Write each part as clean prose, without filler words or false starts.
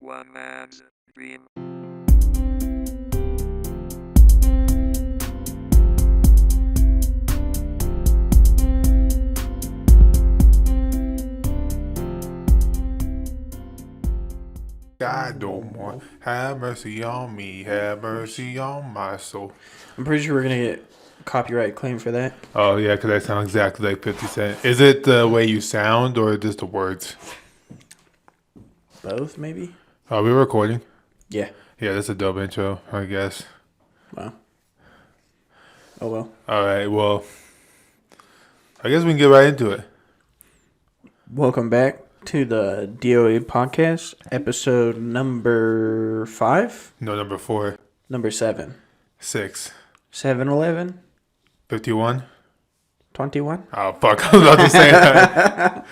one man's dream. God no more. Have mercy on me. Have mercy on my soul. I'm pretty sure we're going to get copyright claim for that. Oh, yeah, because I sound exactly like 50 Cent. Is it the way you sound or just the words? Both, maybe? Are we recording? Yeah. Yeah, that's a dope intro, I guess. Wow. Oh, well. All right, well, I guess we can get right into it. Welcome back to the DOA podcast, episode number 5? No, number 4. Number 7. 6. 7-11? 51? 21? Oh, fuck, I was about to say that.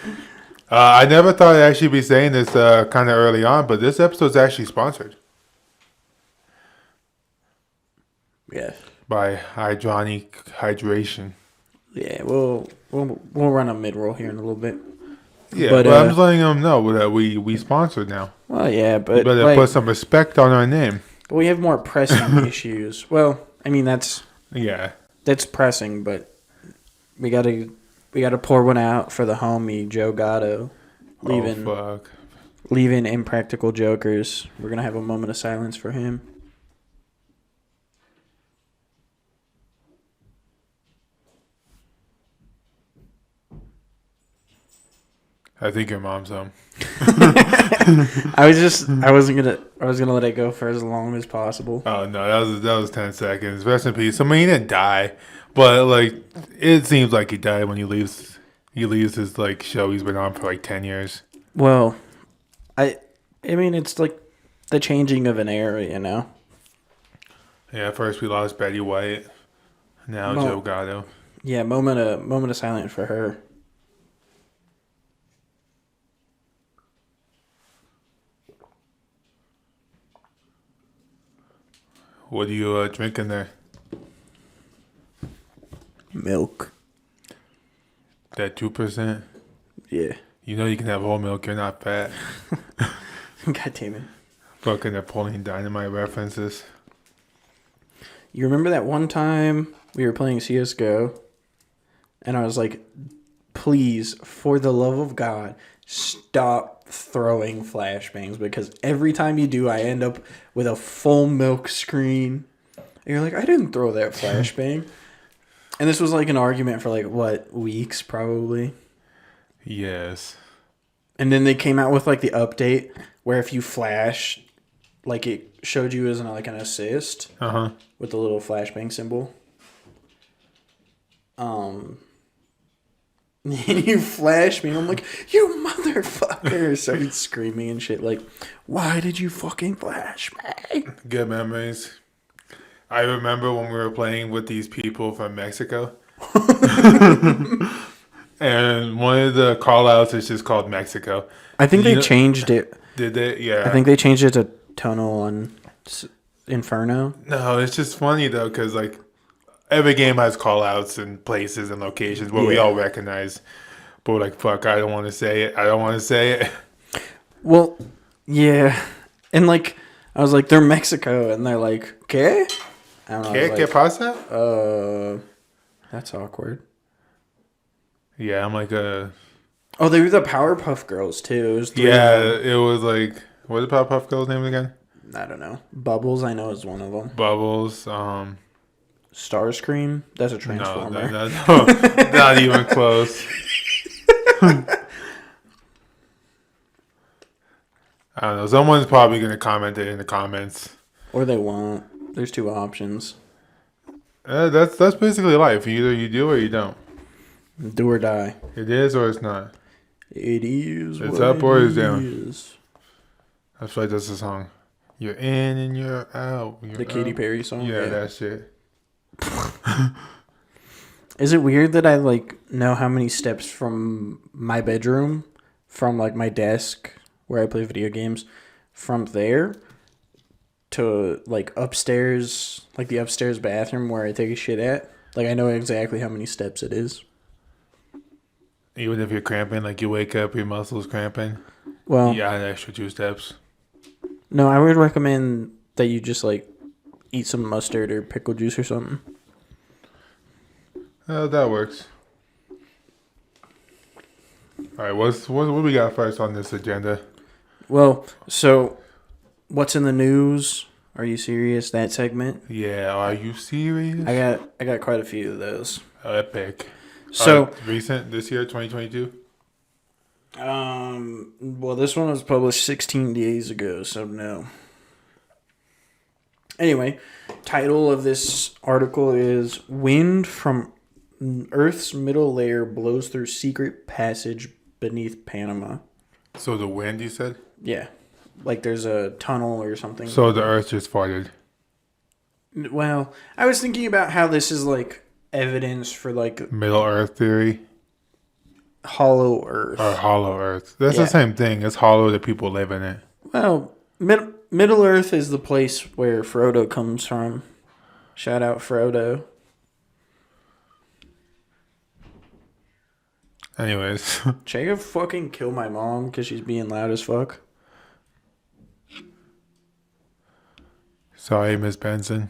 I never thought I'd actually be saying this kind of early on, but this episode's actually sponsored Yeah. by Hydronic Hydration. Yeah, we'll run a mid-roll here in a little bit. Yeah, But, but I'm just letting them know that we sponsored now. Well, yeah, You but better put some respect on our name. we have more pressing issues. Well, I mean, that's Yeah. pressing, but we gotta pour one out for the homie Joe Gatto, leaving Oh, fuck. Impractical Jokers. We're gonna have a moment of silence for him. I think your mom's home. I was gonna let it go for as long as possible. Oh, no, that was 10 seconds. Rest in peace. I mean, he didn't die, but, like, it seems like he died when he leaves his, like, show he's been on for, like, 10 years. Well, I mean, it's like the changing of an era, you know. Yeah, first we lost Betty White. Now Joe Gatto. Yeah, moment of silence for her. What are you drinking there? Milk. That 2%? Yeah. You know you can have whole milk. You're not fat. God damn it. Fucking Napoleon Dynamite references. You remember that one time we were playing CSGO and I was like, please, for the love of God, stop throwing flashbangs because every time you do, I end up with a full milk screen. And you're like, I didn't throw that flashbang. And this was like an argument for like, what, weeks probably? Yes. And then they came out with like the update where if you flash, like it showed you as like an assist with the little flashbang symbol. And you flash me, and I'm like, you motherfucker! Started screaming and shit like, why did you fucking flash me? Good memories. I remember when we were playing with these people from Mexico. And one of the call-outs is just called Mexico. I think they changed it. Did they? Yeah. I think they changed it to Tonal on Inferno. No, it's just funny, though, because, like, every game has call-outs and places and locations where we all recognize. But we're like, fuck, I don't want to say it. Well, yeah. And, like, I was like, they're Mexico. And they're like, okay? ¿Qué pasa? That's awkward. Yeah, I'm like Oh, they were the Powerpuff Girls, too. It was it was like, what the Powerpuff Girls' name again? I don't know. Bubbles, I know, is one of them. Bubbles, Starscream? That's a Transformer. No, not even close. I don't know. Someone's probably going to comment it in the comments. Or they won't. There's 2 options. That's basically life. Either you do or you don't. Do or die. It is or it's not. It is. It's up or it's down. Is. That's why that's the song. You're in and you're out. The Katy Perry song? Yeah, that shit. Is it weird that I, like, know how many steps from my bedroom, from, like, my desk where I play video games, from there to, like, upstairs, like the upstairs bathroom where I take a shit at? Like, I know exactly how many steps it is. Even if you're cramping, like you wake up, your muscles cramping. Well, you add an extra 2 steps. No, I would recommend that you just like eat some mustard or pickle juice or something. That works. All right, what we got first on this agenda? Well, so what's in the news? Are you serious? That segment? Yeah, are you serious? I got quite a few of those. Epic. So, Recent this year, 2022. well, this one was published 16 days ago, so no. Anyway, title of this article is "Wind from Earth's Middle Layer Blows Through Secret Passage Beneath Panama." So the wind, you said? Yeah, like there's a tunnel or something. So the Earth just farted. Well, I was thinking about how this is like evidence for like Middle Earth theory. hollow Earth. Or hollow Earth. That's Yeah. the same thing. It's hollow that people live in it. Well, Middle Earth is the place where Frodo comes from. Shout out Frodo. Anyways. Jacob fucking kill my mom because she's being loud as fuck. Sorry, Miss Benson.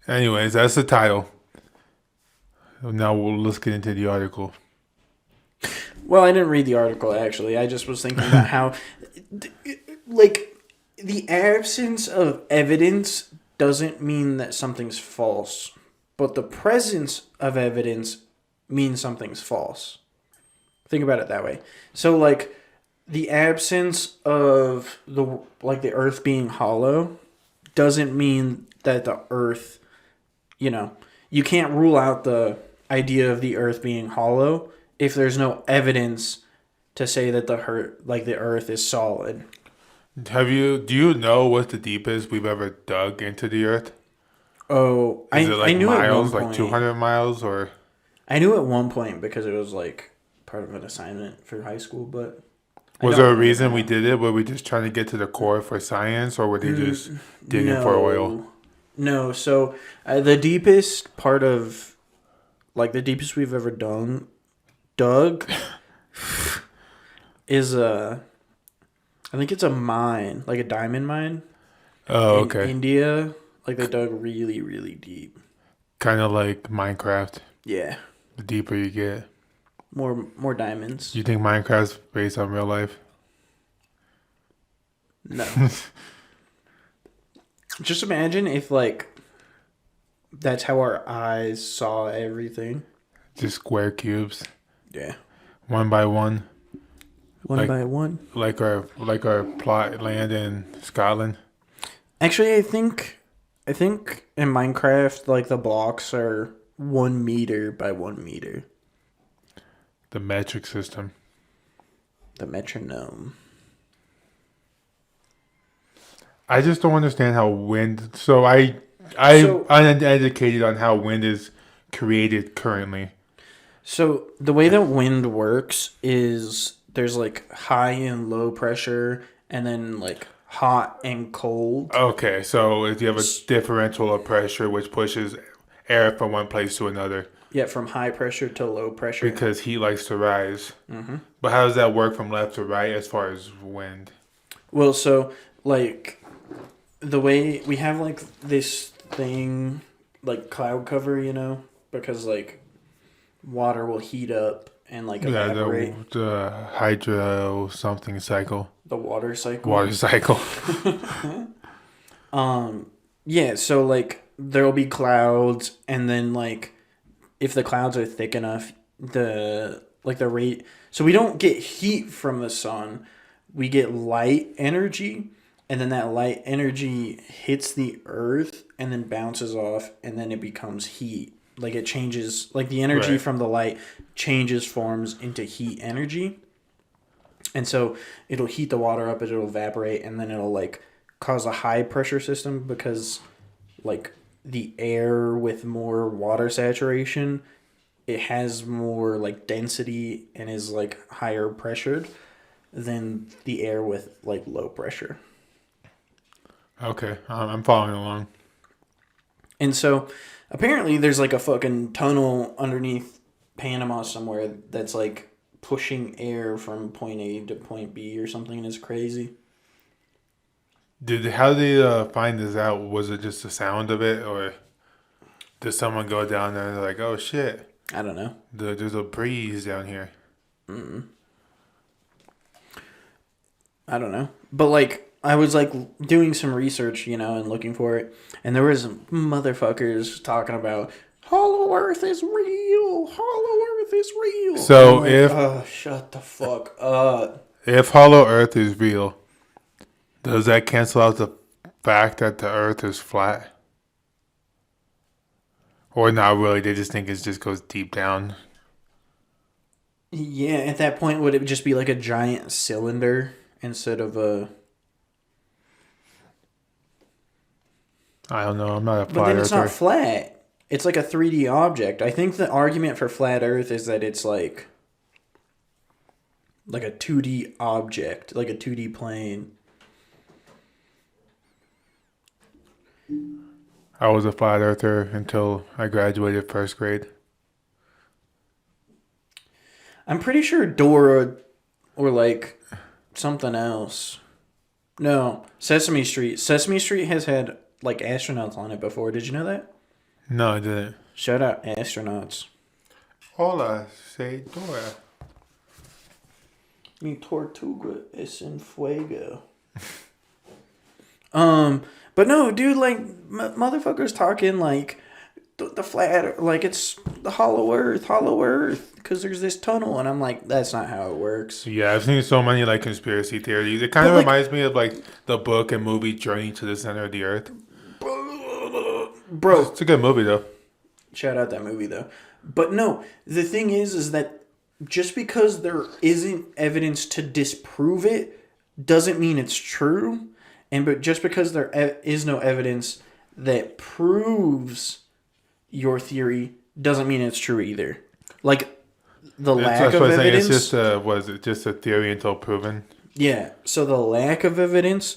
Anyways, that's the title. Now let's get into the article. Well, I didn't read the article, actually. I just was thinking about how, like, the absence of evidence doesn't mean that something's false, but the presence of evidence means something's false. Think about it that way. So, like, the absence of the Earth being hollow doesn't mean that the Earth, you can't rule out the idea of the Earth being hollow if there's no evidence to say that the Earth is solid. Do you know what's the deepest we've ever dug into the Earth? Oh, Is it like I knew miles, at one like point. 200 miles, or? I knew at one point because it was like part of an assignment for high school, but Was there a reason we did it? Were we just trying to get to the core for science, or were they just digging for oil? No, so the deepest part of, the deepest we've ever dug is I think it's a mine, like a diamond mine. Oh, in okay. India, like they dug really, really deep. Kind of like Minecraft. Yeah, The deeper you get. more diamonds. Do you think Minecraft's based on real life? No. Just imagine if that's how our eyes saw everything. Just square cubes, Yeah. one by one, One by one. like our plot land in Scotland. Actually, I think in Minecraft, the blocks are 1 meter by 1 meter. The metric system. The metronome. I just don't understand how wind. So I'm uneducated on how wind is created currently. So the way that wind works is there's high and low pressure, and then hot and cold. Okay, so if you have a differential of pressure, which pushes air from one place to another. Yeah, from high pressure to low pressure. Because heat likes to rise. Mm-hmm. But how does that work from left to right as far as wind? Well, so the way we have this thing cloud cover, because water will heat up and evaporate. The hydro something cycle. The water cycle. Water cycle. Yeah, so there'll be clouds, and then if the clouds are thick enough, the rate, so we don't get heat from the sun, we get light energy, and then that light energy hits the earth and then bounces off, and then it becomes heat. It changes, the energy Right. from the light changes forms into heat energy. And so it'll heat the water up, it'll evaporate, and then it'll cause a high pressure system because the air with more water saturation, it has more density and is higher pressured than the air with low pressure. Okay, I'm following along. And so apparently there's a fucking tunnel underneath Panama somewhere that's pushing air from point A to point B or something is crazy. How did they find this out? Was it just the sound of it, or did someone go down there and they're like, "Oh shit, I don't know. there's a breeze down here"? I don't know. But, like, I was, like, doing some research, you know, and looking for it. And there was motherfuckers talking about, Hollow Earth is real. Hollow Earth is real. So like, if shut the fuck up. if Hollow Earth is real, does that cancel out the fact that the Earth is flat? Or not really? They just think it just goes deep down. Yeah, at that point, would it just be like a giant cylinder instead of a... I don't know. I'm not a flat But then it's not earther. flat. It's like a 3D object. I think the argument for flat Earth is that it's like a 2D object, like a 2D plane. I was a flat earther until I graduated first grade. I'm pretty sure Dora or like something else. No, Sesame Street. Sesame Street has had like astronauts on it before. Did you know that? No, I didn't. Shout out astronauts. Hola, say Dora. Mi tortuga es en fuego. But no, dude, like motherfuckers talking like the flat, like it's the hollow Earth, because there's this tunnel, and I'm like, that's not how it works. Yeah, I've seen so many like conspiracy theories. It kind of But, like, reminds me of like the book and movie Journey to the Center of the Earth. Bro, It's a good movie though. shout out that movie though. But no, the thing is that just because there isn't evidence to disprove it doesn't mean it's true. But just because there is no evidence that proves your theory doesn't mean it's true either. Like the lack of evidence. It's just was it just a theory until proven? Yeah. So the lack of evidence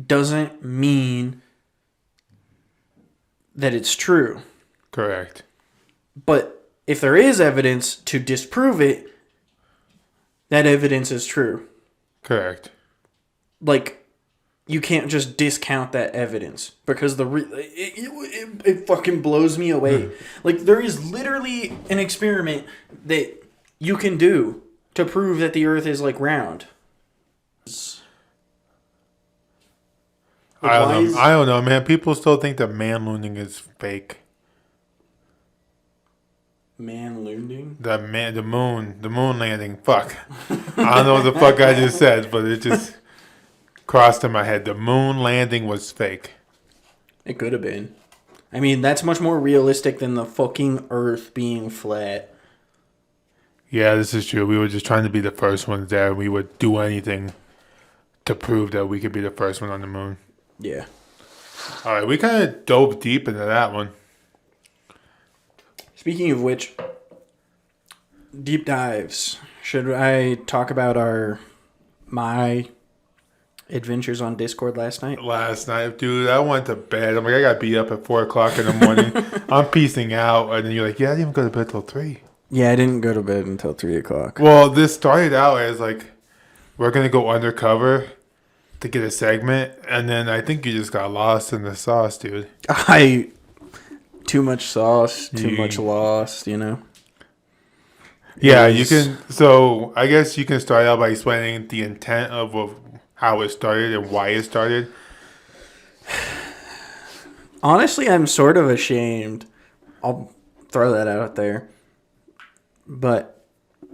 doesn't mean that it's true. Correct. But if there is evidence to disprove it, that evidence is true. Correct. Like, you can't just discount that evidence because it fucking blows me away. Like, there is literally an experiment that you can do to prove that the Earth is like round. I don't know, man. People still think that man looning is fake. Man looning? The moon landing. Fuck. I don't know what the fuck I just said, but it just crossed in my head. The moon landing was fake. It could have been. I mean, that's much more realistic than the fucking Earth being flat. Yeah, this is true. We were just trying to be the first ones there. We would do anything to prove that we could be the first one on the moon. Yeah. All right, we kind of dove deep into that one. Speaking of which, deep dives. Should I talk about my adventures on Discord last night? Last night, dude, I went to bed. I'm like, I got beat up at 4 o'clock in the morning. I'm piecing out, and then you're like, yeah, I didn't even go to bed till 3. Yeah, I didn't go to bed until 3 o'clock. Well, this started out as like, we're gonna go undercover to get a segment, and then I think you just got lost in the sauce, dude. Too much sauce, too much lost, you know? Yeah, you can. So I guess you can start out by explaining the intent of how it started and why it started. Honestly, I'm sort of ashamed. I'll throw that out there. But,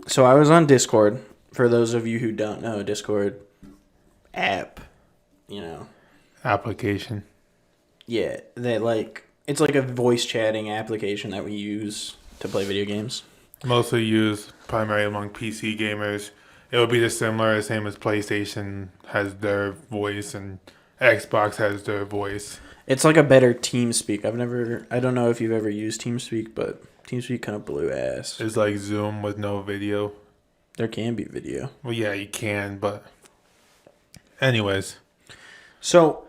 so I was on Discord. For those of you who don't know, Discord app, you know. Application. Yeah, it's like a voice chatting application that we use to play video games. Mostly used primarily among PC gamers. It would be the same as PlayStation has their voice and Xbox has their voice. It's like a better TeamSpeak. I don't know if you've ever used TeamSpeak, but TeamSpeak kind of blew ass. It's like Zoom with no video. There can be video. Well, yeah, you can, but anyways. So,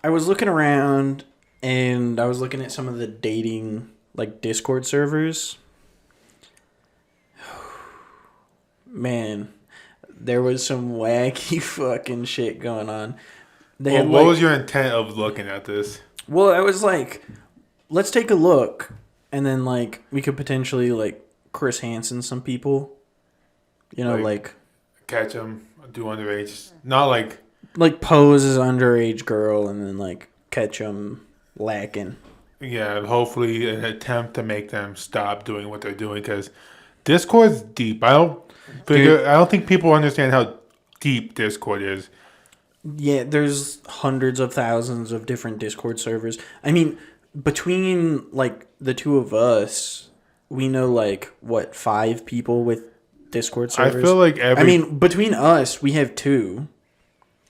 I was looking around and I was looking at some of the dating, like, Discord servers. Man, there was some wacky fucking shit going on. They Well, had, what like, was your intent of looking at this? well, I was like, let's take a look, and then like we could potentially like Chris Hansen some people, like Catch them, do underage, not like pose as an underage girl, and then like catch them lacking. yeah. Hopefully, an attempt to make them stop doing what they're doing because Discord's deep. I don't think people understand how deep Discord is. Yeah, there's hundreds of thousands of different Discord servers. I mean, between like the two of us, we know like what 5 people with Discord servers. I feel like between us, we have 2,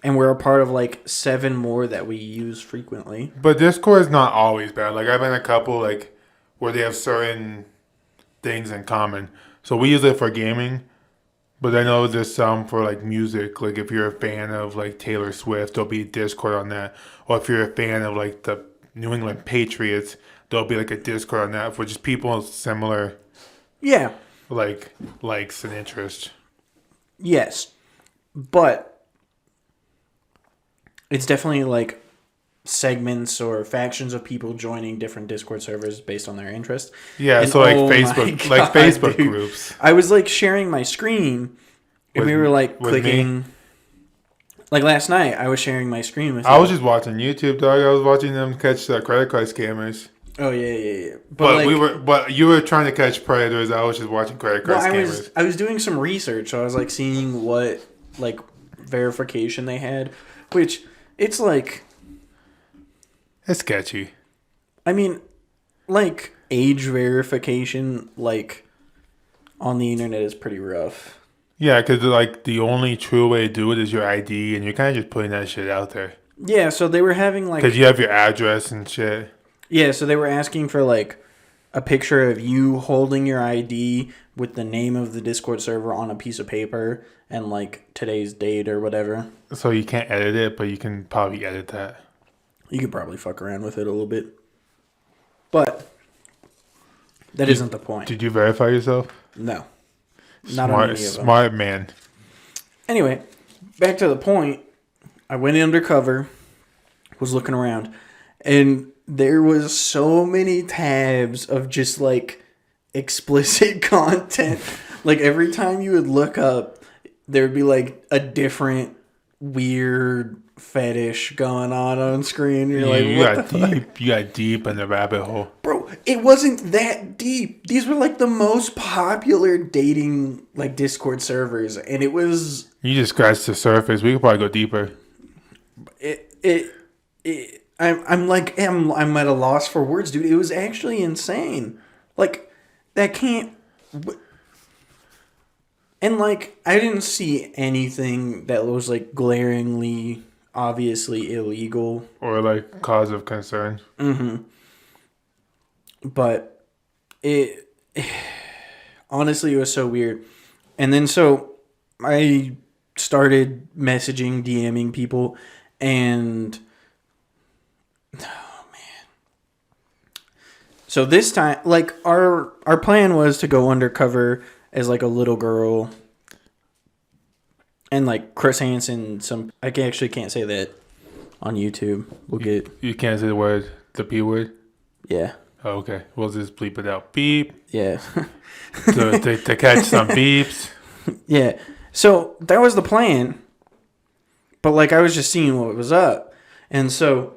and we're a part of like 7 more that we use frequently. But Discord is not always bad. Like I've been a couple like where they have certain things in common. So we use it for gaming, but I know there's some for like music. Like if you're a fan of like Taylor Swift, there'll be Discord on that. Or if you're a fan of like the New England Patriots, there'll be like a Discord on that for just people with similar Yeah. like likes and interests. Yes, but it's definitely like segments or factions of people joining different Discord servers based on their interest. Yeah, And so like oh my Facebook, God, Facebook dude. groups. I was like sharing my screen, and we were like with clicking. me? Like last night, I was sharing my screen with you. I was just watching YouTube, dog. I was watching them catch credit card scammers. Oh yeah. But like, you were trying to catch predators. I was just watching credit card scammers. I was doing some research. So I was like seeing what like verification they had, which it's like. It's sketchy. I mean, like age verification, like on the internet is pretty rough. Yeah, because like the only true way to do it is your ID, and you're kind of just putting that shit out there. Yeah, so they were having like because you have your address and shit. Yeah, so they were asking for like a picture of you holding your ID with the name of the Discord server on a piece of paper and like today's date or whatever. So you can't edit it, but you can probably edit that. You could probably fuck around with it a little bit, but that isn't the point. Did you verify yourself? No, not on any of them. Smart man. Anyway, back to the point. I went undercover, was looking around, and there was so many tabs of just like explicit content. Like every time you would look up, there would be like a different weird fetish going on screen. You're like, what the fuck? You got deep in the rabbit hole. Bro, it wasn't that deep. These were like the most popular dating like Discord servers, and it was. You just scratched the surface. We could probably go deeper. I'm at a loss for words, dude. It was actually insane. Like that can't. And like I didn't see anything that was like glaringly, obviously illegal or like cause of concern. Mm-hmm. But honestly, it was so weird. And then so I started messaging, DMing people, and oh man. So this time, like our plan was to go undercover as like a little girl, and like Chris Hansen. I actually can't say that on YouTube. You can't say the P word. Yeah. Oh, okay, we'll just bleep it out. Beep. Yeah. to catch some beeps. Yeah. So that was the plan. But like I was just seeing what was up. And so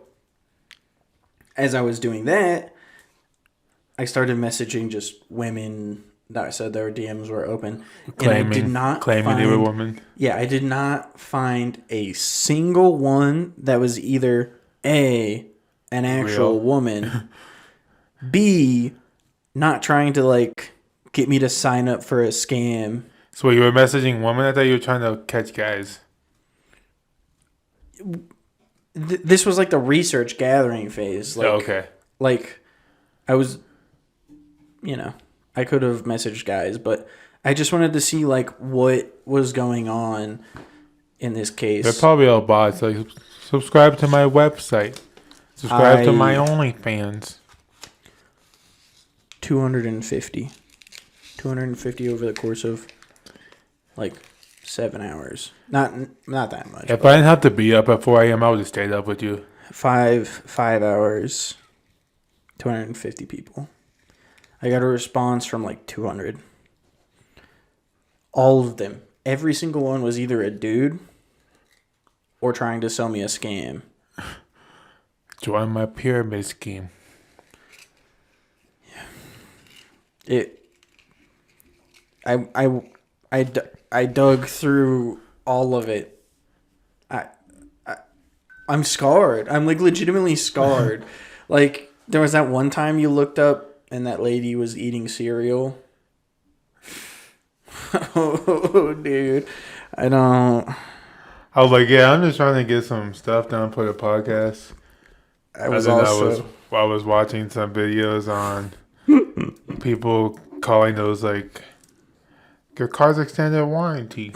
as I was doing that, I started messaging just women that I said their DMs were open. Claiming, and I did not claiming they were women. Yeah, I did not find a single one that was either A, an actual woman, B, not trying to like get me to sign up for a scam. So you were messaging women? I thought you were trying to catch guys. This was like the research gathering phase. Like, okay. Like, I was, I could have messaged guys, but I just wanted to see like what was going on in this case. They're probably all bots. Like, subscribe to my website. Subscribe to my OnlyFans. 250 over the course of like 7 hours. Not that much. If But I didn't have to be up at 4 a.m., I would have stayed up with you. 5 hours, 250 people. I got a response from like 200. All of them. Every single one was either a dude or trying to sell me a scam. Join my pyramid scheme. I dug through all of it. I'm scarred. I'm like legitimately scarred. Like there was that one time you looked up and that lady was eating cereal. Oh, dude. I don't. I was like, yeah, I'm just trying to get some stuff done for the podcast. I was also. I was watching some videos on people calling those like your car's extended warranty.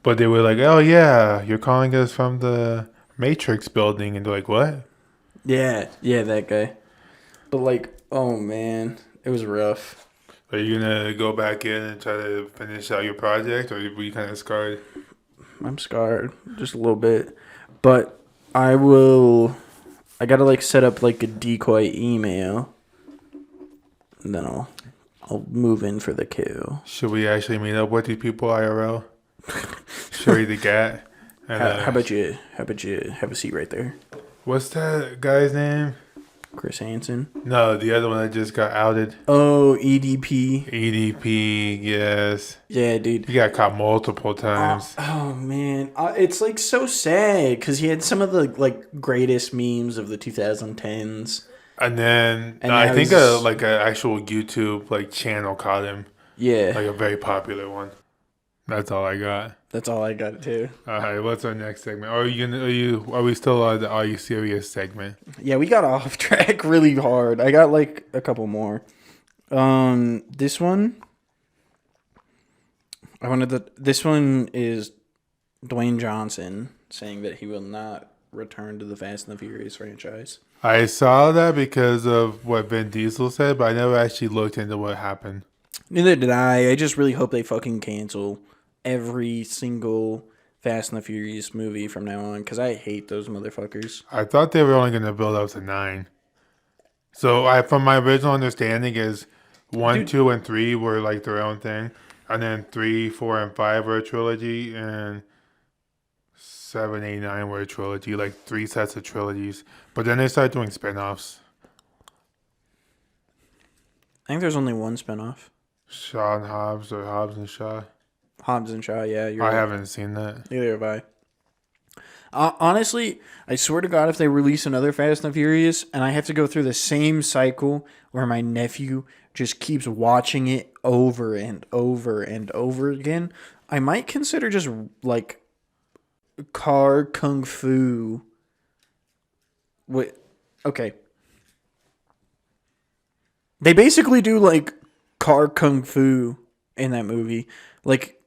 But they were like, oh yeah, you're calling us from the Matrix building, and they're like, what? Yeah, that guy. But like, oh man, it was rough. Are you gonna go back in and try to finish out your project, or were you kind of scarred? I'm scarred just a little bit, but I will. I gotta like set up like a decoy email, and then I'll move in for the kill. Should we actually meet up with these people IRL? Show you the gat. How about you have a seat right there? What's that guy's name? Chris Hansen. No, the other one that just got outed. Oh, EDP. EDP, yes. Yeah, dude. He got caught multiple times. Oh man, it's like so sad because he had some of the like greatest memes of the 2010s. And then And I now think he's- like an actual YouTube like channel caught him, Yeah, like a very popular one. That's all I got. that's all I got too. All right, what's our next segment? Are we still on the Are You Serious segment? Yeah, we got off track really hard. I got like a couple more. This one. This one is Dwayne Johnson saying that he will not return to the Fast and the Furious franchise. I saw that because of what Vin Diesel said, but I never actually looked into what happened. Neither did I. I just really hope they fucking cancel every single Fast and the Furious movie from now on because I hate those motherfuckers. I thought they were only going to build up to 9. So from my original understanding is 1, 2, and 3 were like their own thing. And then 3, 4, and 5 were a trilogy. And 7, 8, 9 were a trilogy. Like 3 sets of trilogies. But then they started doing spin-offs. I think there's only one spinoff. Shaw and Hobbs or Hobbs and Shaw. Hobbs and Shaw, yeah. You're I right. haven't seen that. Neither have I. Honestly, I swear to God, if they release another Fast and Furious and I have to go through the same cycle where my nephew just keeps watching it over and over and over again, I might consider just like car kung fu. Wait, okay. They basically do like car kung fu in that movie. Like,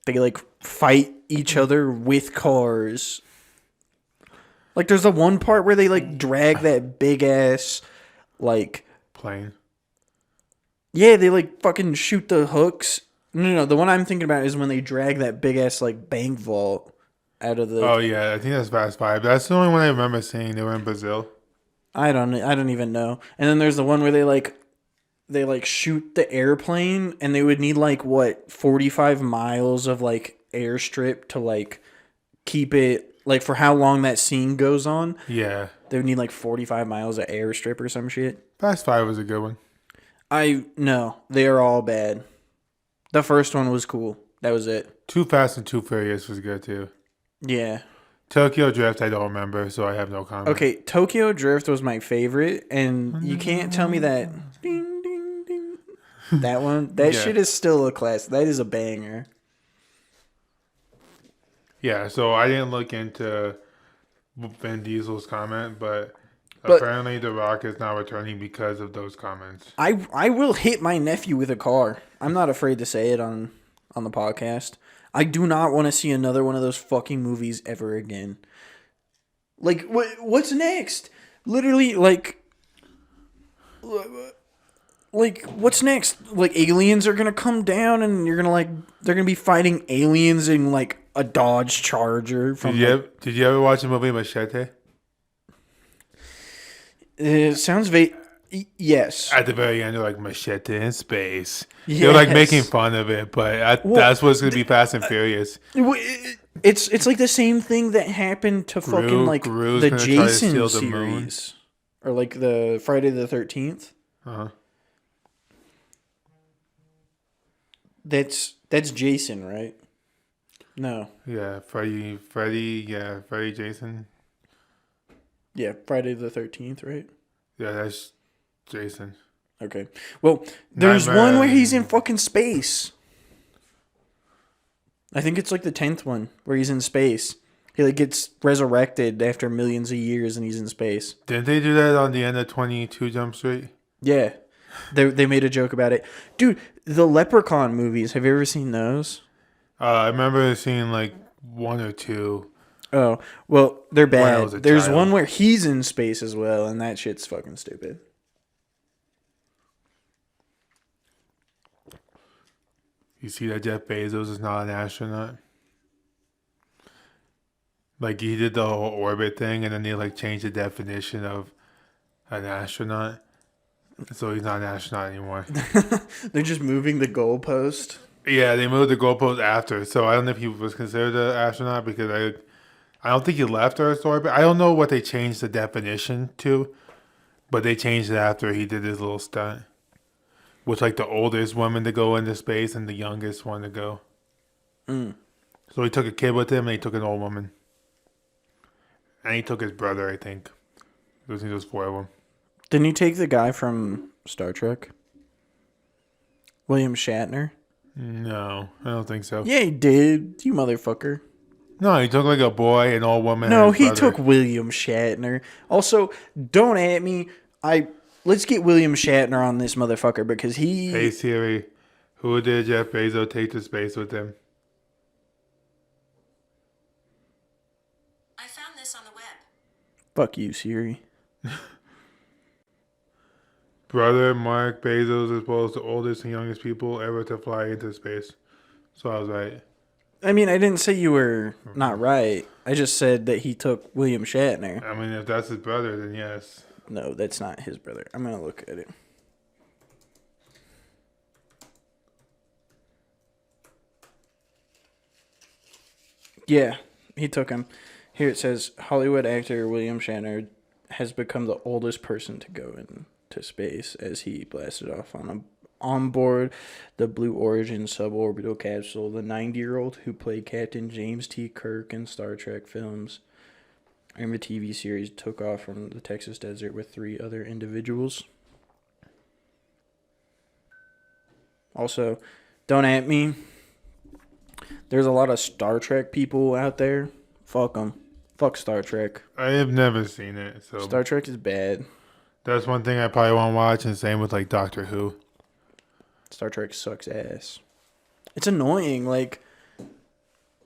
they like fight each other with cars. Like there's the one part where they like drag that big ass like Plane. yeah, they like fucking shoot the hooks. No, the one I'm thinking about is when they drag that big ass like bank vault out of the Oh yeah, I think that's Fast 5. That's the only one I remember seeing. They were in Brazil. I don't even know. And then there's the one where they shoot the airplane and they would need like what 45 miles of like airstrip to like keep it like for how long that scene goes on. Yeah. They would need like 45 miles of airstrip or some shit. Fast 5 was a good one. No, they are all bad. The first one was cool. That was it. Too Fast and Too Furious was good too. Yeah. Tokyo Drift I don't remember, so I have no comment. Okay, Tokyo Drift was my favorite, and you can't tell me that. Ding, ding, ding. That one, that Yeah. shit is still a classic. That is a banger. Yeah, so I didn't look into Vin Diesel's comment, but But- apparently The Rock is not returning because of those comments. I will hit my nephew with a car. I'm not afraid to say it on the podcast. I do not want to see another one of those fucking movies ever again. Like, what's next? Literally, like, like, what's next? Like, aliens are gonna come down, and you're gonna like, they're gonna be fighting aliens in like a Dodge Charger Did from. you Like, did you ever watch the movie Machete? it sounds vague. Yes. At the very end, they're like Machete in space. They're like making Yes. fun of it, but Well, that's what's gonna be Fast and Furious. It's like the same thing that happened to fucking like Gru's the gonna try to Jason steal the moon. series, or like the Friday the 13th. Uh-huh. That's Jason, right? No. Yeah, Freddy, Jason. Yeah, Friday the 13th, right? Yeah, that's Jason. Okay. Well, there's one where he's in fucking space. I think it's like the 10th one where he's in space. He like gets resurrected after millions of years and he's in space. Didn't they do that on the end of 22 Jump Street? Yeah. They made a joke about it. Dude, the Leprechaun movies, have you ever seen those? I remember seeing like one or two. Oh, well, they're When I bad. was a There's child. one where he's in space as well, and that shit's fucking stupid. You see that Jeff Bezos is not an astronaut? Like he did the whole orbit thing, and then they like changed the definition of an astronaut, so he's not an astronaut anymore. They're just moving the goalpost. Yeah, they moved the goalpost after, so I don't know if he was considered an astronaut because I don't think he left Earth's orbit. I don't know what they changed the definition to, but they changed it after he did his little stunt, with like the oldest woman to go into space and the youngest one to go. So he took a kid with him, and he took an old woman. And he took his brother, I think. There was just four of them. Didn't he take the guy from Star Trek? William Shatner? No, I don't think so. Yeah, he did. You motherfucker. No, he took like a boy, an old woman. No, and his he brother. took William Shatner. Also, don't at me. Let's get William Shatner on this motherfucker because he. Hey Siri, who did Jeff Bezos take to space with him? I found this on the web. Fuck you, Siri. Brother Mark Bezos is both the oldest and youngest people ever to fly into space. So I was right. I mean, I didn't say you were not right. I just said that he took William Shatner. I mean, if that's his brother, then yes. No, that's not his brother. I'm going to look at it. Yeah, he took him. Here it says Hollywood actor William Shatner has become the oldest person to go into space as he blasted off on board the Blue Origin suborbital capsule. The 90-year-old who played Captain James T. Kirk in Star Trek films and the TV series took off from the Texas desert with 3 other individuals. Also, don't at me. There's a lot of Star Trek people out there. Fuck them. Fuck Star Trek. I have never seen it, so Star Trek is bad. that's one thing I probably won't watch, and same with like Doctor Who. Star Trek sucks ass. It's annoying. Like,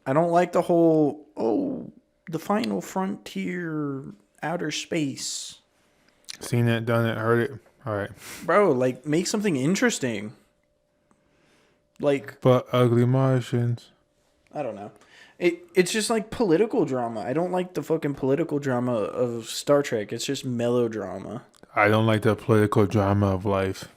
I don't like the whole, the final frontier, outer space. Seen it, done it, heard it. All right. Bro, like, make something interesting. Like, But ugly Martians. I don't know. It's just like political drama. I don't like the fucking political drama of Star Trek. It's just melodrama. I don't like the political drama of life.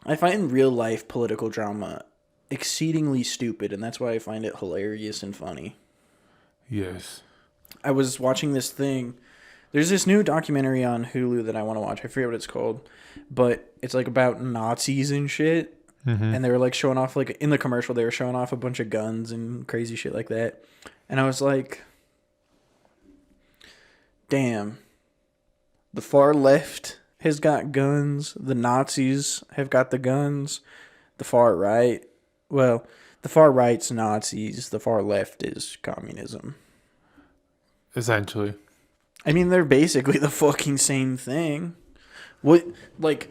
I find real life political drama exceedingly stupid, and that's why I find it hilarious and funny. Yes. I was watching this thing. There's this new documentary on Hulu that I want to watch. I forget what it's called, but it's like about Nazis and shit. Mm-hmm. And they were like showing off, like in the commercial, they were showing off a bunch of guns and crazy shit like that. And I was like, damn, the far left has got guns. The Nazis have got the guns. The far right, well, the far right's Nazis. The far left is communism. Essentially. I mean, they're basically the fucking same thing. What, like...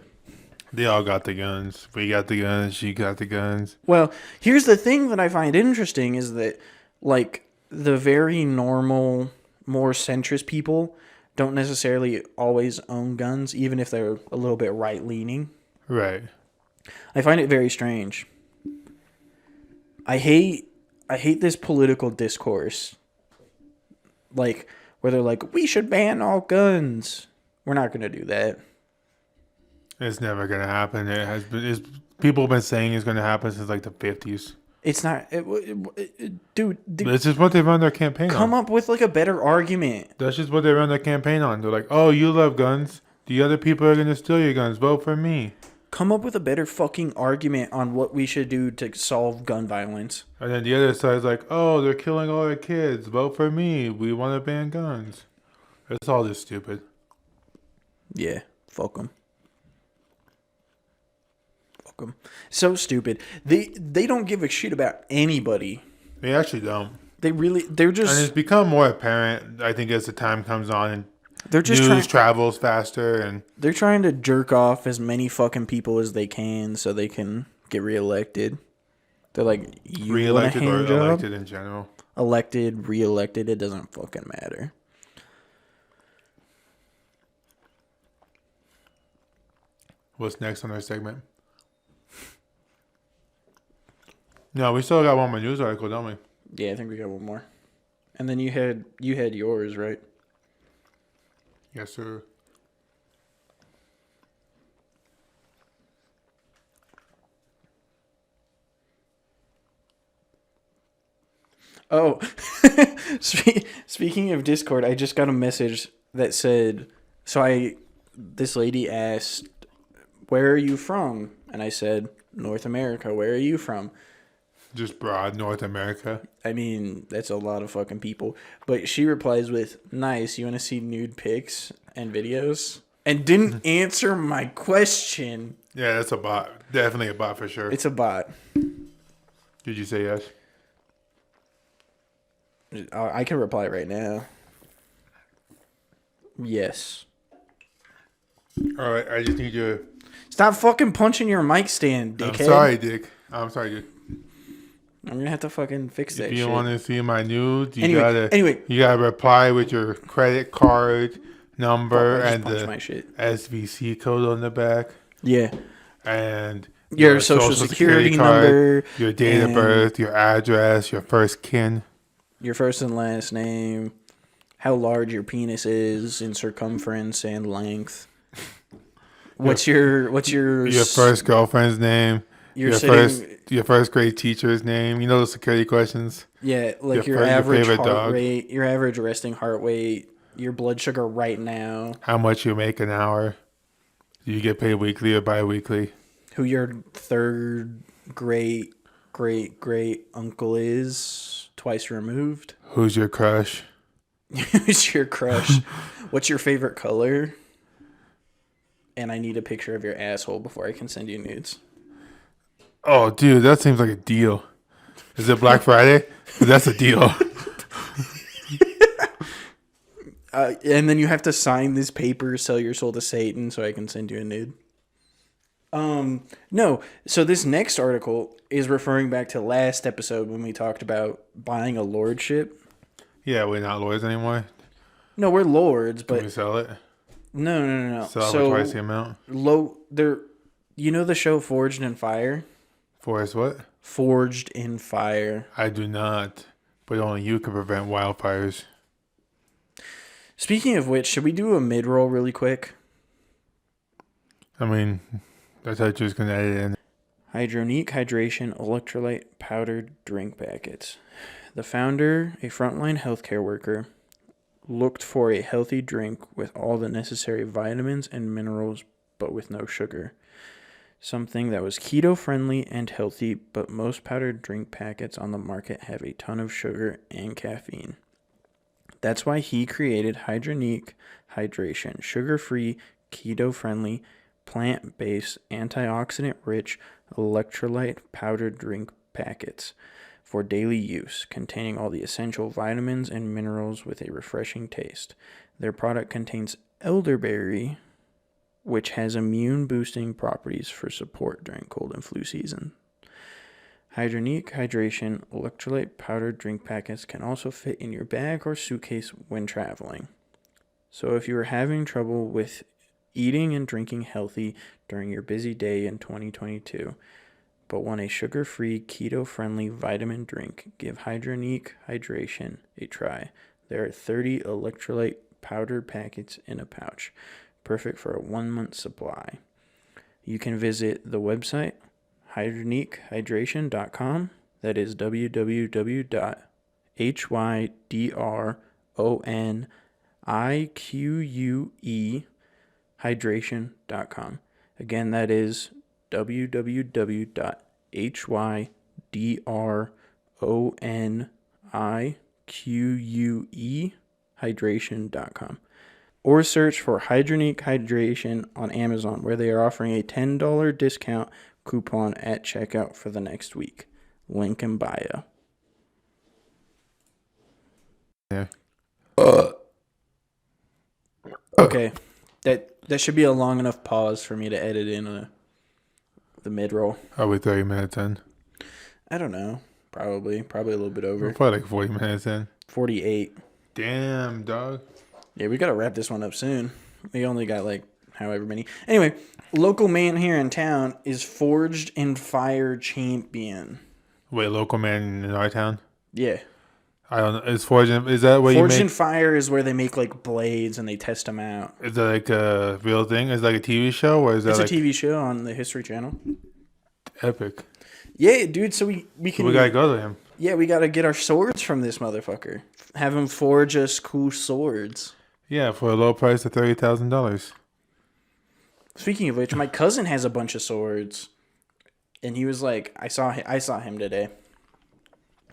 They all got the guns. We got the guns. She got the guns. Well, here's the thing that I find interesting is that, like, the very normal, more centrist people don't necessarily always own guns, even if they're a little bit right-leaning. Right. I find it very strange. I hate this political discourse. Like, where they're like, we should ban all guns. We're not going to do that. It's never gonna happen. It has been. People have been saying it's gonna happen since like the 50s. It's not... dude, It's just what they run their campaign on. come up with like a better argument. That's just what they run their campaign on. They're like, oh, you love guns. The other people are gonna steal your guns. Vote for me. Come up with a better fucking argument on what we should do to solve gun violence. And then the other side's like, oh, they're killing all our kids. Vote for me. We want to ban guns. It's all just stupid. Yeah, fuck them. Fuck them. So stupid. They don't give a shit about anybody. They actually don't. They're just... And it's become more apparent, I think, as the time comes on and They're just news travels faster. And they're trying to jerk off as many fucking people as they can so they can get reelected. They're like, you reelected want a or hand job? elected in general. Elected, reelected, it doesn't fucking matter. What's next on our segment? No, we still got one more news article, don't we? Yeah, I think we got one more. And then you had yours, right? Yes, sir. Oh, speaking of Discord, I just got a message that said, this lady asked, where are you from? And I said, North America. Where are you from? Just broad North America. I mean, that's a lot of fucking people. But she replies with, nice, you want to see nude pics and videos? And didn't answer my question. Yeah, that's a bot. Definitely a bot for sure. It's a bot. Did you say yes? I can reply right now. Yes. All right, I just need you. Stop fucking punching your mic stand, dickhead. I'm sorry, Dick. I'm sorry, Dick. I'm gonna have to fucking fix that If you shit. want to see my nudes, you Anyway. gotta reply with your credit card number I just and punched the my shit. SVC code on the back, Yeah. and Your social security number, your date of and birth, your address, your first kin. your first and last name, how large your penis is in circumference and length. What's your first girlfriend's name? Your first grade teacher's name. You know those security questions. Yeah, like your average heart rate, your average resting heart rate, your blood sugar right now. How much you make an hour? Do you get paid weekly or bi-weekly? Who your third great uncle is, twice removed. Who's your crush? Who's your crush? What's your favorite color? And I need a picture of your asshole before I can send you nudes. Oh, dude, that seems like a deal. Is it Black Friday? That's a deal. And then you have to sign this paper, sell your soul to Satan, so I can send you a nude. No. So this next article is referring back to last episode when we talked about buying a lordship. Yeah, we're not lawyers anymore. No, we're lords, but Can we sell it? No. Sell it for twice the amount. You know the show Forged in Fire? Forest what? Forged in Fire. I do not, but only you can prevent wildfires. Speaking of which, should we do a mid-roll really quick? I mean, that's how you're just gonna edit in. Hydronique Hydration Electrolyte Powdered Drink Packets. The founder, a frontline healthcare worker, looked for a healthy drink with all the necessary vitamins and minerals, but with no sugar. Something that was keto-friendly and healthy, but most powdered drink packets on the market have a ton of sugar and caffeine. That's why he created Hydronique Hydration, sugar-free, keto-friendly, plant-based, antioxidant-rich electrolyte powdered drink packets for daily use, containing all the essential vitamins and minerals with a refreshing taste. Their product contains elderberry, which has immune-boosting properties for support during cold and flu season. Hydronique Hydration electrolyte powdered drink packets can also fit in your bag or suitcase when traveling. So if you are having trouble with eating and drinking healthy during your busy day in 2022, but want a sugar-free, keto-friendly vitamin drink, give Hydronique Hydration a try. There are 30 electrolyte powder packets in a pouch, perfect for a 1-month supply. You can visit the website hydroniquehydration.com. That is www.hydronique hydration.com. Again, that is www.hydronique or search for Hydronique Hydration on Amazon, where they are offering a $10 discount coupon at checkout for the next week. Link in bio. Yeah. Okay, that should be a long enough pause for me to edit in the mid-roll. Are we 30 minutes in? I don't know. Probably a little bit over. We're probably like 40 minutes in. 48. Damn, dog. Yeah, we got to wrap this one up soon. We only got like however many. Anyway, local man here in town is Forged in Fire champion. Wait, local man in our town? Yeah. I don't know. Is that what you Forged make? in Fire is where they make like blades and they test them out. Is that like a real thing? Is it like a TV show? Or is that It's like a TV show on the History Channel. epic? Yeah, dude, so we can... We gotta go to him. Yeah, we got to get our swords from this motherfucker. Have him forge us cool swords. Yeah, for a low price of $30,000. Speaking of which, my cousin has a bunch of swords, and he was like, I saw him today.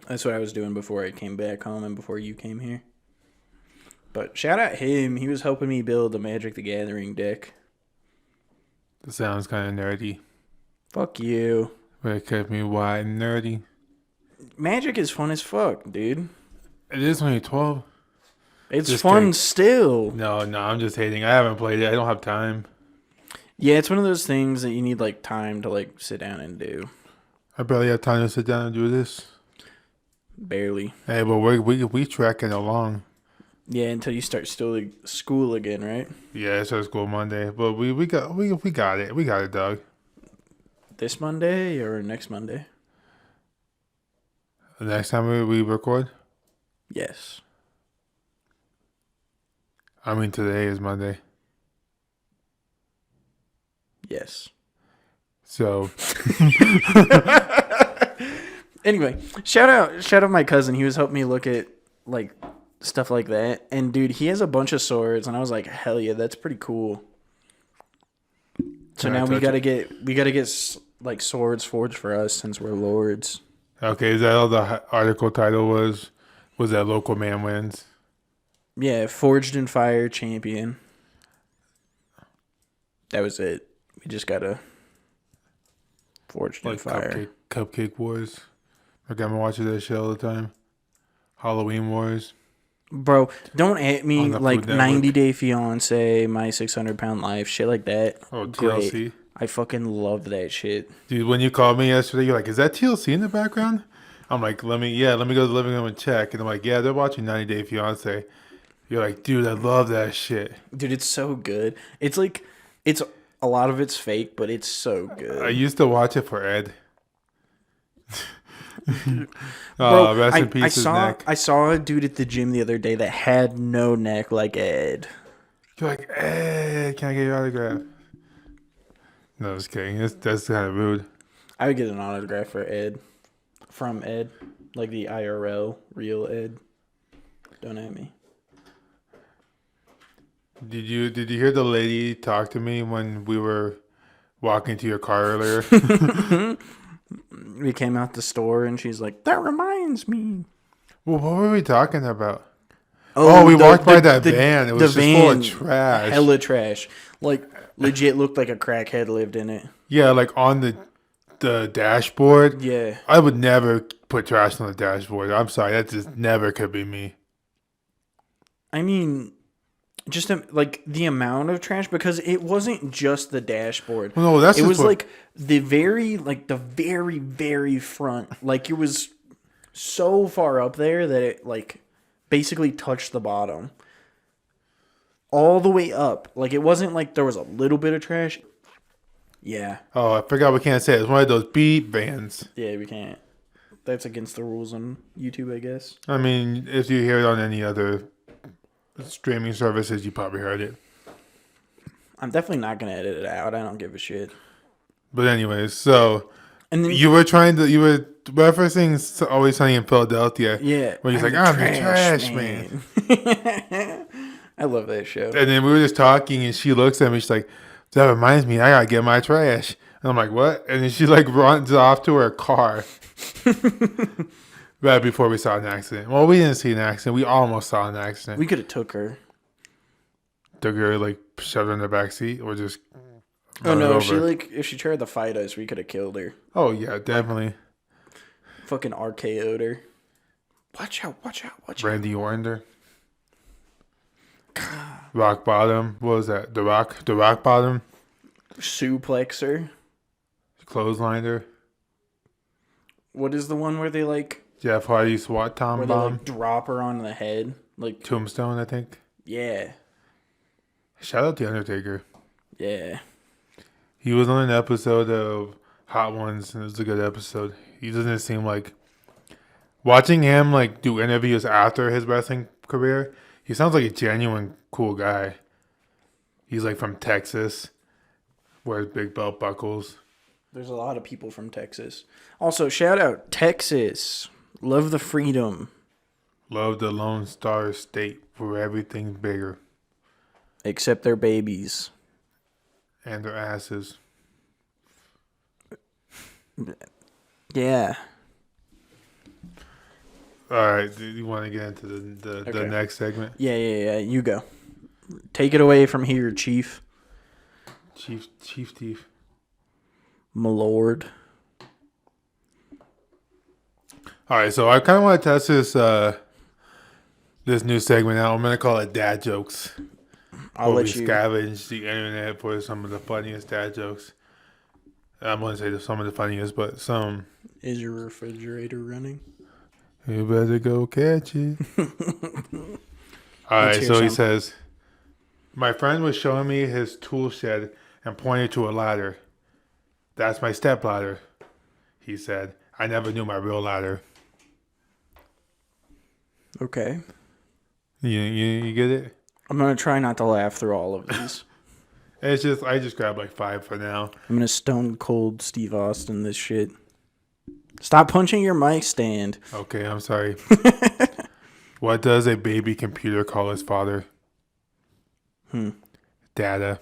That's what I was doing before I came back home and before you came here. But shout out him. He was helping me build the Magic the Gathering deck. That sounds kind of nerdy. Fuck you. But it kept me wide and nerdy. Magic is fun as fuck, dude. It is only 12. It's Just fun kidding. still. No, I'm just hating. I haven't played it. I don't have time. Yeah, it's one of those things that you need like time to like sit down and do. I barely have time to sit down and do this. Barely. Hey, but we tracking along. Yeah, until you start still school again, right? Yeah, it's our school Monday, but we got it. We got it, dog. This Monday or next Monday? The next time we record. Yes. I mean, today is Monday. Yes. So Anyway, shout out my cousin. He was helping me look at like stuff like that. And dude, he has a bunch of swords and I was like, hell yeah, that's pretty cool. So Can I now we touch got to get like swords forged for us since we're lords. okay, is that all the article title was? Was that local man wins? Yeah, Forged in Fire champion. That was it. We just got to Forged in Like Fire. Cupcake Wars. My grandma watches that shit all the time. Halloween Wars. Bro, don't at me On the like Food Network. 90 Day Fiance, My 600-Pound Life, shit like that. Oh, Great. TLC. I fucking love that shit. Dude, when you called me yesterday, you're like, is that TLC in the background? I'm like, let me go to the living room and check. And I'm like, yeah, they're watching 90 Day Fiance. You're like, dude, I love that shit. Dude, it's so good. It's like, it's a lot of it's fake, but it's so good. I used to watch it for Ed. Bro, rest in peace, his neck. I saw a dude at the gym the other day that had no neck like Ed. You're like, Ed, can I get your autograph? No, just kidding. That's kind of rude. I would get an autograph for Ed. From Ed. Like the IRL, real Ed. Don't at me. Did you hear the lady talk to me when we were walking to your car earlier? We came out the store and she's like, that reminds me. Well, what were we talking about? Oh, we walked by that van. It was just full of trash. Hella trash. Like, legit looked like a crackhead lived in it. Yeah, like on the dashboard. Yeah. I would never put trash on the dashboard. I'm sorry. That just never could be me. I mean, just like the amount of trash, because it wasn't just the dashboard. Well, no, it was like the very very front. Like it was so far up there that it like basically touched the bottom. all the way up. Like, it wasn't like there was a little bit of trash. Yeah. Oh, I forgot we can't say it. It's one of those beep bands. Yeah, we can't. That's against the rules on YouTube, I guess. I mean, if you hear it on any other streaming services, you probably heard it. I'm definitely not going to edit it out. I don't give a shit. But anyways, so And then you were referencing Always Sunny in Philadelphia. yeah, Where he's like, I'm the trash man. I love that show. And then we were just talking, and she looks at me. She's like, that reminds me, I gotta get my trash. And I'm like, what? And then she like runs off to her car. Right before we saw an accident. Well, we didn't see an accident. We almost saw an accident. We could have took her. Took her, like, shoved her in the back seat, or just. Oh no! If she tried to fight us, we could have killed her. Oh yeah, definitely. Fucking RKO'd her. Watch out! Randy Orton. Rock bottom. What was that? The rock bottom. Suplex her. Clotheslined her. What is the one where they like? Jeff Hardy SWAT Tom where bomb. they like drop her on the head, like Tombstone, I think. yeah. Shout out to Undertaker. Yeah. He was on an episode of Hot Ones, and it was a good episode. He doesn't seem like... Watching him like do interviews after his wrestling career, he sounds like a genuine cool guy. He's like from Texas, wears big belt buckles. There's a lot of people from Texas. Also, shout out Texas. Love the freedom. Love the Lone Star State where everything's bigger. Except their babies. And their asses. Yeah. All right, do you want to get into the next segment? Yeah. You go. Take it away from here, Chief. Chief Thief. My lord. All right, so I kind of want to test this new segment out. I'm going to call it Dad Jokes. I'll where let we you scavenge the internet for some of the funniest dad jokes. I'm going to say some of the funniest, but some. Is your refrigerator running? You better go catch it. All right, so some. he says, my friend was showing me his tool shed and pointed to a ladder. That's my step ladder, he said. I never knew my real ladder. Okay. You get it? I'm going to try not to laugh through all of these. It's just, I just grabbed like 5 for now. I'm going to stone cold Steve Austin this shit. Stop punching your mic stand. Okay, I'm sorry. What does a baby computer call his father? Data.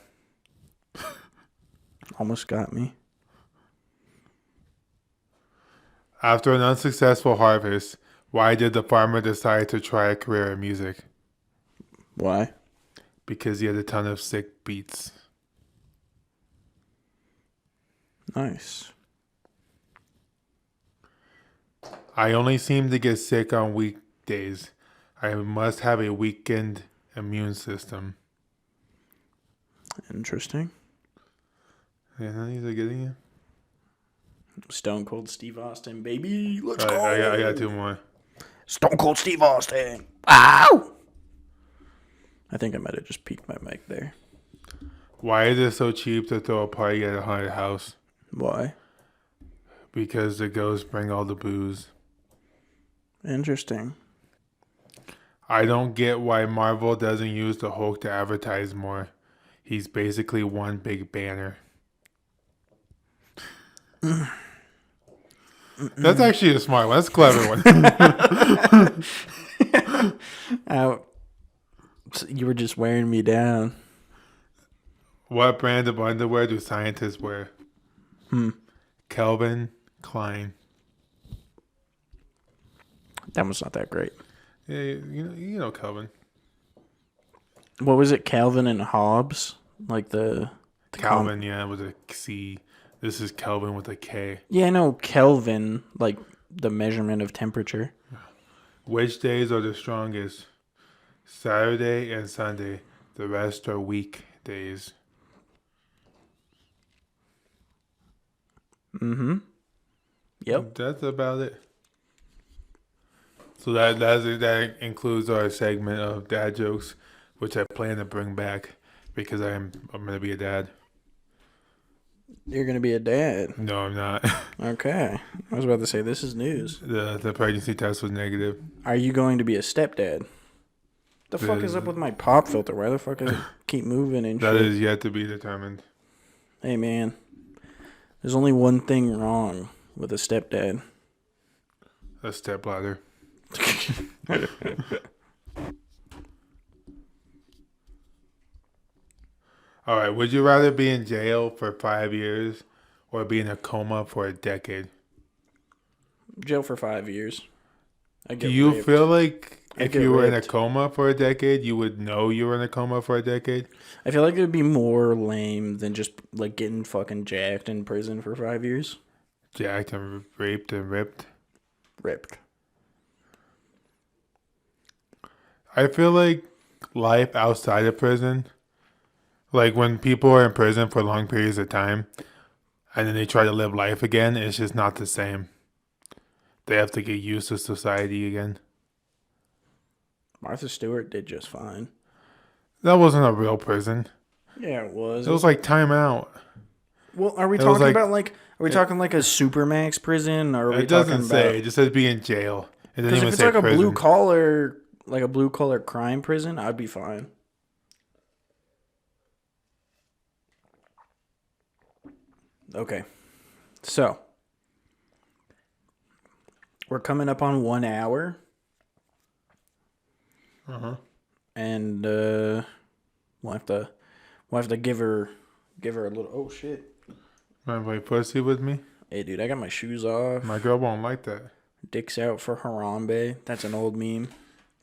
Almost got me. After an unsuccessful harvest, why did the farmer decide to try a career in music? Why? Because he had a ton of sick beats. Nice. I only seem to get sick on weekdays. I must have a weakened immune system. Interesting. Yeah, these are getting you. Stone Cold Steve Austin, baby. Let's All go. right, I got 2 more. Stone Cold Steve Austin. Ow! I think I might have just peeked my mic there. Why is it so cheap to throw a party at a haunted house? Why? Because the ghosts bring all the booze. Interesting. I don't get why Marvel doesn't use the Hulk to advertise more. He's basically one big banner. That's actually a smart one. That's a clever one. Ow. You were just wearing me down. What brand of underwear do scientists wear? Calvin Klein. That was not that great. Yeah, you know Calvin. What was it? Calvin and Hobbes? Like the Calvin, yeah, with a C. This is Kelvin with a K. Yeah, I know Kelvin, like the measurement of temperature. Which days are the strongest? Saturday and Sunday. The rest are weekdays. Yep. That's about it. So that includes our segment of dad jokes. which I plan to bring back because I'm gonna be a dad. You're gonna be a dad. No, I'm not. Okay. I was about to say this is news. The pregnancy test was negative. Are you going to be a stepdad? The fuck is up with my pop filter? Why the fuck does it keep moving and That shit? is yet to be determined. Hey man, there's only one thing wrong with a stepdad. A stepladder. All right. Would you rather be in jail for 5 years or be in a coma for a decade? Jail for 5 years. I Do get you raped. feel like I if get you were in a raped. coma for a decade, you would know you were in a coma for a decade? I feel like it would be more lame than just like getting fucking jacked in prison for 5 years. Jacked and raped and ripped. Ripped. I feel like life outside of prison, like when people are in prison for long periods of time and then they try to live life again, it's just not the same. They have to get used to society again. Martha Stewart did just fine. That wasn't a real prison. Yeah, it was. It was like time out. Well, are we it was talking like- about like? Are we talking like a supermax prison, or are we It doesn't talking say. about? It just says be in jail. It doesn't Because even if it's say like prison. a blue collar crime prison, I'd be fine. Okay, so we're coming up on 1 hour, and we'll have to give her a little. Oh shit! Want to play pussy with me? Hey, dude, I got my shoes off. My girl won't like that. Dicks out for Harambe. That's an old meme.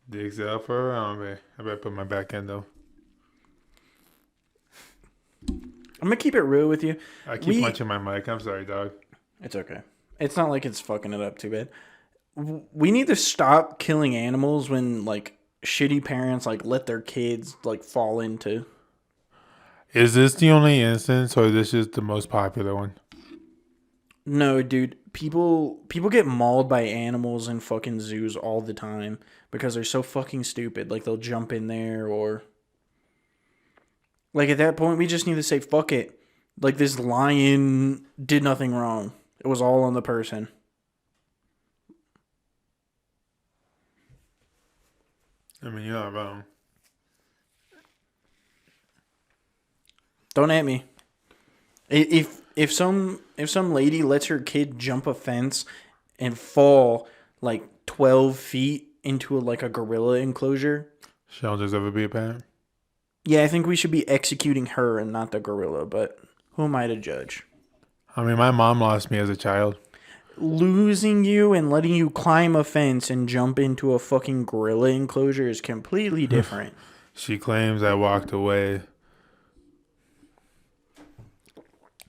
Digs out for around me. I better put my back end though. I'm gonna keep it real with you. I keep punching my mic. I'm sorry, dog. It's okay. It's not like it's fucking it up too bad. We need to stop killing animals when like shitty parents like let their kids like fall into. Is this the only instance, or this is the most popular one? No, dude. People get mauled by animals in fucking zoos all the time because they're so fucking stupid. Like they'll jump in there or like at that point we just need to say fuck it. Like this lion did nothing wrong. It was all on the person. I mean, you're not wrong. Don't at me. If some lady lets her kid jump a fence and fall like 12 feet into a gorilla enclosure, She don't deserve to be a parent. yeah, I think we should be executing her and not the gorilla. But who am I to judge? I mean, my mom lost me as a child. Losing you and letting you climb a fence and jump into a fucking gorilla enclosure is completely different. She claims I walked away.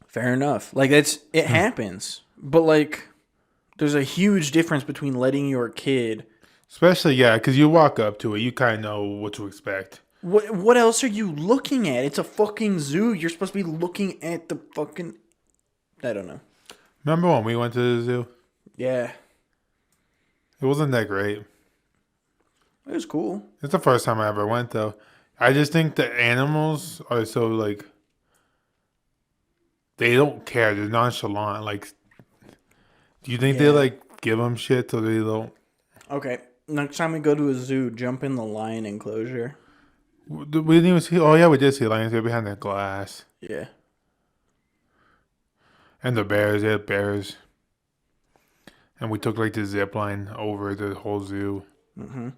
Fair enough. Like it happens. But like there's a huge difference between letting your kid. Especially, yeah, because you walk up to it, you kind of know what to expect. What else are you looking at? It's a fucking zoo. You're supposed to be looking at the fucking I don't know. Remember when we went to the zoo? Yeah. It wasn't that great. It was cool. It's the first time I ever went, though. I just think the animals are so, they don't care. They're nonchalant. Like, do you think they, give them shit so they don't? Okay. Next time we go to a zoo, jump in the lion enclosure. We didn't even see. Oh, yeah, we did see lions. They're behind that glass. Yeah. And the bears. They had bears. And we took, the zip line over the whole zoo. Mm-hmm.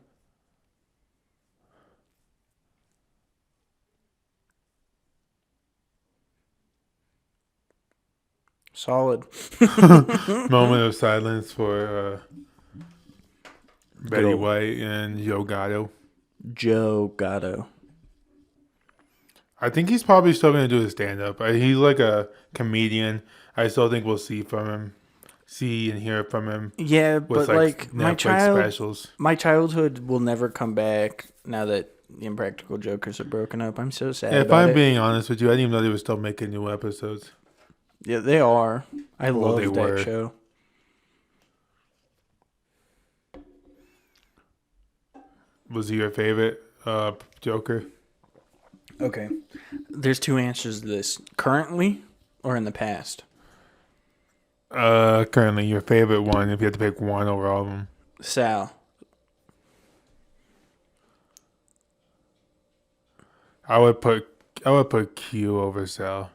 Solid. Moment of silence for Betty Go. White and Joe Gatto. Joe Gatto. I think he's probably still going to do his stand-up. He's like a comedian. I still think we'll see and hear from him. Yeah, With but Netflix specials. my childhood will never come back now that the Impractical Jokers are broken up. I'm so sad. If I'm being honest with you, I didn't even know they were still making new episodes. Yeah, they are. I Well, love they that were. show. Was he your favorite Joker? Okay. There's two answers to this. Currently or in the past? Currently, your favorite one, if you had to pick one over all of them. Sal. I would put Q over Cell.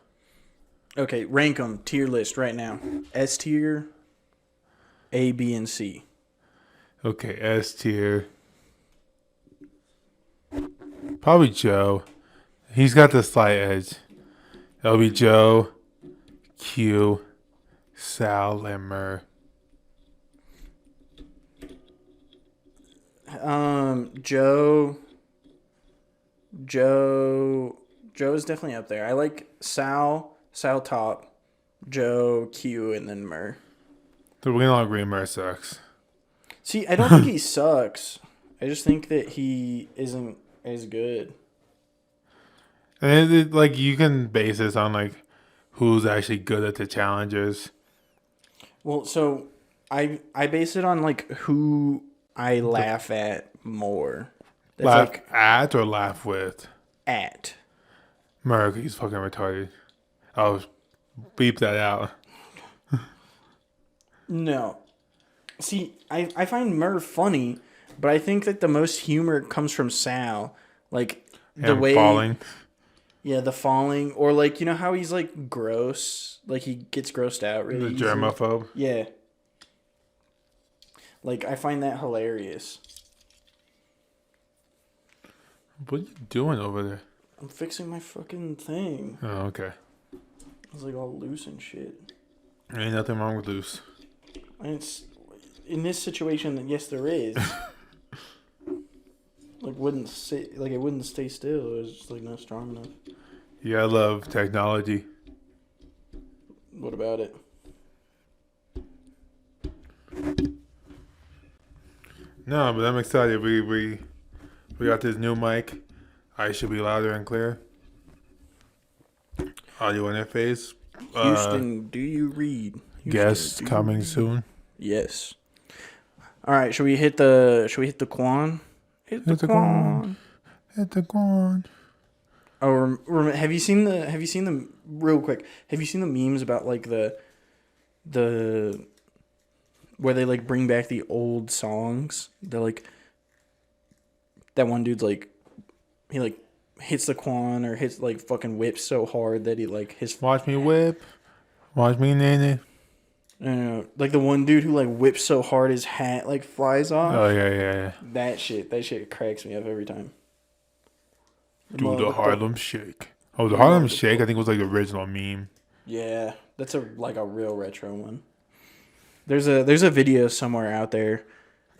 Okay, rank them. Tier list right now. S tier, A, B, and C. Okay, S tier. Probably Joe. He's got the slight edge. It'll be Joe, Q, Sal, and Murr. Joe's definitely up there. I like Sal top, Joe, Q, and then Murr. So we're gonna all agree Murr sucks. See, I don't think he sucks. I just think that he isn't as good. And like you can base this on like who's actually good at the challenges. Well, so I base it on like who I laugh at more. That's Laugh like at or laugh with? at. Murr, he's fucking retarded. I'll beep that out. No. See, I find Murr funny, but I think that the most humor comes from Sal. Like the Him way falling. Yeah, the falling, or like you know how he's like gross, like he gets grossed out really The easily? germaphobe. Yeah, like I find that hilarious. What are you doing over there? I'm fixing my fucking thing. Oh, okay. It's like all loose and shit. Ain't nothing wrong with loose. And it's in this situation. Yes, there is. Like it wouldn't stay still. It was just like not strong enough. Yeah, I love technology. What about it? No, but I'm excited. We got this new mic. I should be louder and clear. Audio interface. Houston, do you read? Houston, Guests do you coming read? soon. Yes. All right. Should we hit the Quan? Hit the Quan. Hit the ground. Oh, have you seen the real quick? Have you seen the memes about like the where they like bring back the old songs? They're like that one dude's like he like hits the Quan or hits like fucking whips so hard that he like his Watch me whip. Watch me nene. I don't know, like the one dude who like whips so hard his hat like flies off. Oh yeah. That shit cracks me up every time. Do the Harlem Shake. Oh, the Harlem Shake. I think was like the original meme. Yeah, that's a real retro one. There's a video somewhere out there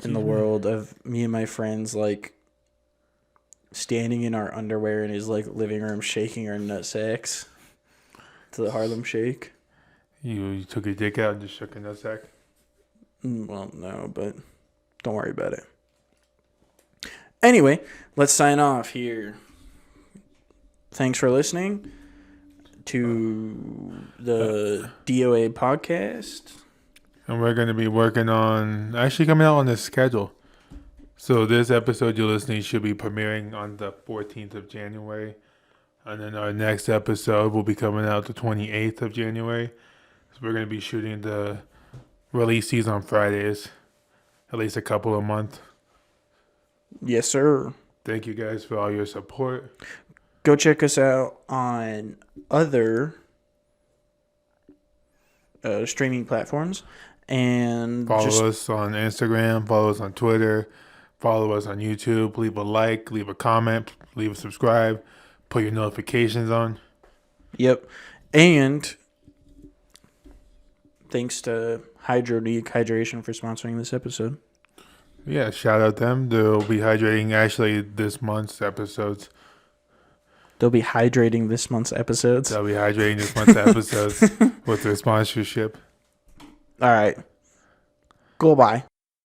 in the world of me and my friends like standing in our underwear in his like living room shaking our nut sacks to the Harlem Shake. You took your dick out and just shook a nutsack? Well, no, but don't worry about it. Anyway, let's sign off here. Thanks for listening to the DOA podcast. And we're going to be working on actually coming out on the schedule. So this episode you're listening should be premiering on the 14th of January. And then our next episode will be coming out the 28th of January. So we're going to be shooting the release these on Fridays. At least a couple a month. Yes, sir. Thank you guys for all your support. Go check us out on other streaming platforms. And Follow us on Instagram. Follow us on Twitter. Follow us on YouTube. Leave a like. Leave a comment. Leave a subscribe. Put your notifications on. Yep. And thanks to Hydronique Hydration for sponsoring this episode. Yeah, shout out them. They'll be hydrating actually this month's episodes. They'll be hydrating this month's episodes. They'll be hydrating this month's episodes with their sponsorship. All right. Goodbye.